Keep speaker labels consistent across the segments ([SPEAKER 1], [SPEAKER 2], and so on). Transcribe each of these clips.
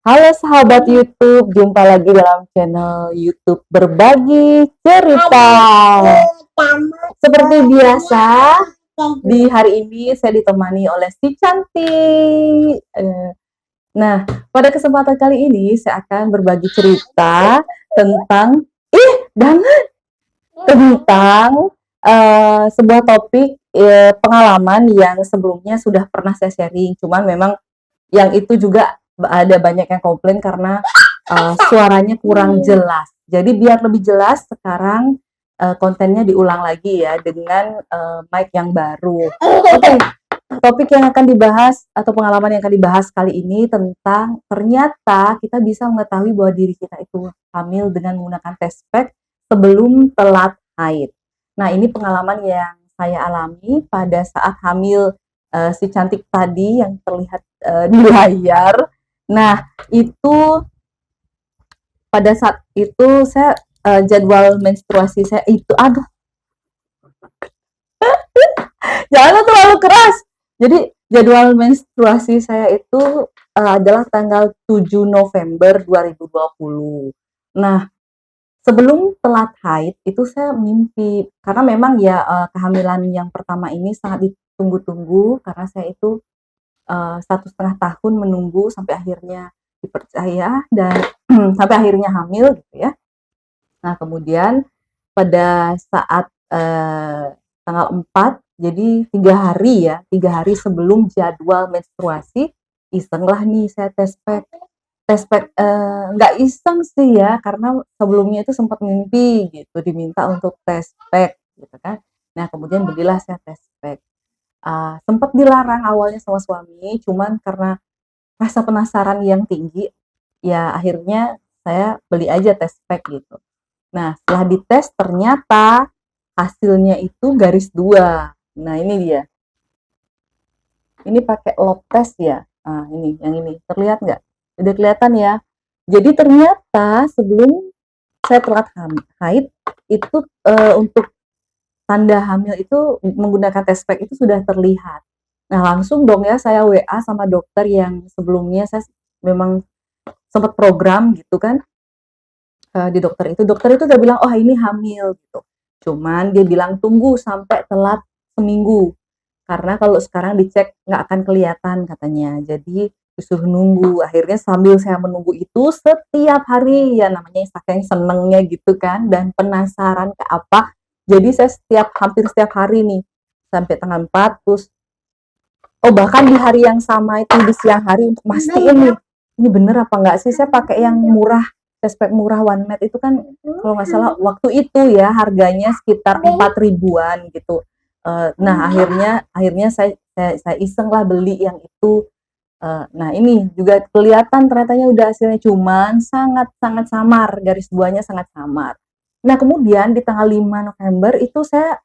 [SPEAKER 1] Halo sahabat YouTube, jumpa lagi dalam channel YouTube Berbagi Cerita. Seperti biasa, di hari ini saya ditemani oleh si cantik. Nah, pada kesempatan kali ini saya akan berbagi cerita tentang jangan tentang sebuah topik pengalaman yang sebelumnya sudah pernah saya sharing, cuman memang yang itu juga ada banyak yang komplain karena suaranya kurang jelas. Jadi biar lebih jelas sekarang kontennya diulang lagi ya dengan mic yang baru. Oke, topik yang akan dibahas atau pengalaman yang akan dibahas kali ini tentang ternyata kita bisa mengetahui bahwa diri kita itu hamil dengan menggunakan test pack sebelum telat haid. Nah, ini pengalaman yang saya alami pada saat hamil si cantik tadi yang terlihat di layar. Nah, itu pada saat itu saya jadwal menstruasi saya itu jangan terlalu keras. Jadi jadwal menstruasi saya itu adalah tanggal 7 November 2020. Nah, sebelum telat haid itu saya mimpi karena memang ya kehamilan yang pertama ini sangat ditunggu-tunggu karena saya itu 1,5 tahun menunggu sampai akhirnya dipercaya dan sampai akhirnya hamil gitu ya. Nah, kemudian pada saat tanggal 4, jadi 3 hari sebelum jadwal menstruasi, isenglah nih saya tes pack. Tes pack nggak iseng sih ya, karena sebelumnya itu sempat mimpi gitu, diminta untuk tes pack gitu kan. Nah, kemudian belilah saya tes pack. Sempat dilarang awalnya sama suami, cuman karena rasa penasaran yang tinggi, ya akhirnya saya beli aja tes pack gitu. Nah, setelah dites ternyata hasilnya itu garis 2. Nah, ini dia. Ini pakai lab test ya. Nah, ini yang ini. Terlihat nggak? Udah kelihatan ya. Jadi ternyata sebelum saya telat haid itu untuk tanda hamil itu menggunakan test pack itu sudah terlihat. Nah, langsung dong ya saya WA sama dokter yang sebelumnya saya memang sempat program gitu kan di dokter itu. Dokter itu udah bilang, oh ini hamil gitu. Cuman dia bilang tunggu sampai telat seminggu. Karena kalau sekarang dicek nggak akan kelihatan katanya. Jadi disuruh nunggu. Akhirnya sambil saya menunggu itu setiap hari ya namanya saking senengnya gitu kan dan penasaran ke apa. Jadi saya hampir setiap hari nih sampai tanggal 4 terus bahkan di hari yang sama itu di siang hari untuk mastiin nih ini bener apa enggak sih saya pakai yang murah tespek murah one mat itu kan kalau nggak salah waktu itu ya harganya sekitar 4 ribuan gitu. Nah akhirnya saya iseng lah beli yang itu. Nah ini juga kelihatan ternyatanya udah hasilnya cuman sangat sangat samar garis buahnya sangat samar. Nah kemudian di tanggal 5 November itu saya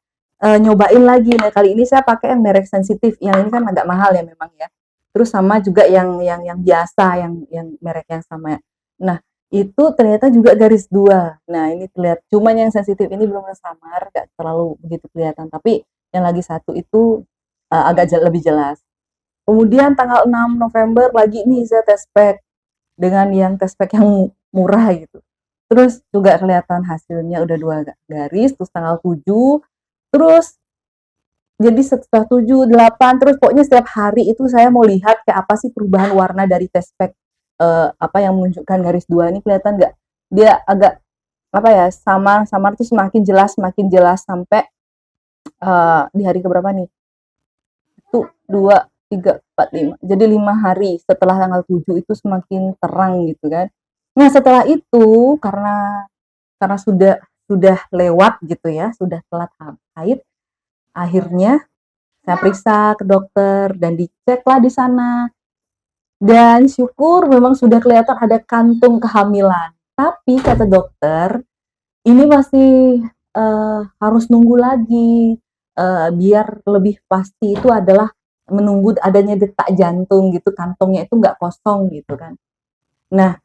[SPEAKER 1] nyobain lagi. Nah kali ini saya pakai yang merek sensitif yang ini kan agak mahal ya memang ya. Terus sama juga yang biasa yang merek yang sama. Nah itu ternyata juga garis 2. Nah ini terlihat cuman yang sensitif ini belum samar gak terlalu begitu kelihatan tapi yang lagi satu itu agak lebih jelas. Kemudian tanggal 6 November lagi nih saya tes pack dengan yang tes pack yang murah gitu. Terus juga kelihatan hasilnya udah 2 garis, terus tanggal 7, terus jadi setelah 7, 8, terus pokoknya setiap hari itu saya mau lihat kayak apa sih perubahan warna dari test pack apa yang menunjukkan garis 2 ini kelihatan nggak? Dia agak apa ya samar itu semakin jelas sampai di hari keberapa nih? Itu 2, 3, 4, 5. Jadi 5 hari setelah tanggal 7 itu semakin terang gitu kan. Nah, setelah itu karena sudah lewat gitu ya, sudah telat haid, akhirnya saya periksa ke dokter dan diceklah di sana. Dan syukur memang sudah kelihatan ada kantung kehamilan. Tapi kata dokter, ini masih harus nunggu lagi biar lebih pasti itu adalah menunggu adanya detak jantung gitu, kantongnya itu nggak kosong gitu kan. Nah,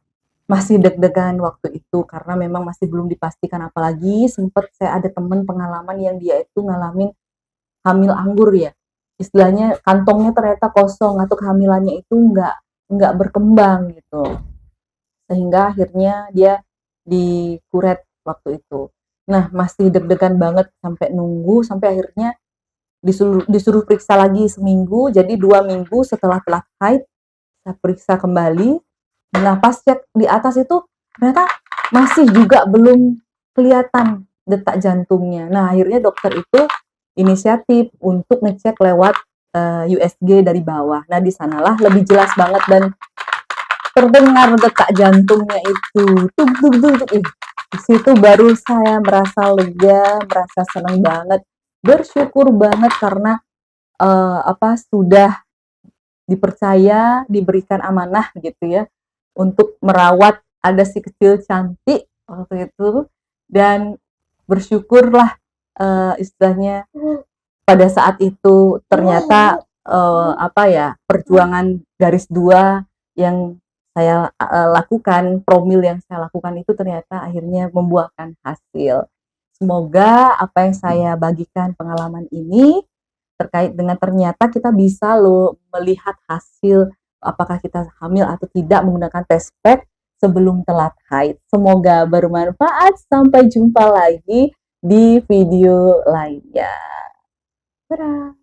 [SPEAKER 1] masih deg-degan waktu itu karena memang masih belum dipastikan apalagi sempat saya ada temen pengalaman yang dia itu ngalamin hamil anggur ya. Istilahnya kantongnya ternyata kosong atau kehamilannya itu nggak berkembang gitu. sehingga akhirnya dia dikuret waktu itu. Nah, masih deg-degan banget sampai nunggu, sampai akhirnya disuruh periksa lagi seminggu, jadi 2 minggu setelah telah haid, saya periksa kembali. Nah, pas cek di atas itu ternyata masih juga belum kelihatan detak jantungnya. Nah, akhirnya dokter itu inisiatif untuk ngecek lewat USG dari bawah. Nah, di sanalah lebih jelas banget dan terdengar detak jantungnya itu tuk tuk tuk tuk. Di situ baru saya merasa lega, merasa senang banget, bersyukur banget karena sudah dipercaya, diberikan amanah gitu ya untuk merawat ada si kecil cantik waktu itu, dan bersyukurlah istilahnya pada saat itu ternyata perjuangan garis 2 yang saya lakukan, promil yang saya lakukan itu ternyata akhirnya membuahkan hasil. Semoga apa yang saya bagikan pengalaman ini terkait dengan ternyata kita bisa loh melihat hasil apakah kita hamil atau tidak menggunakan test pack sebelum telat haid. Semoga bermanfaat. Sampai jumpa lagi di video lainnya. Dadah.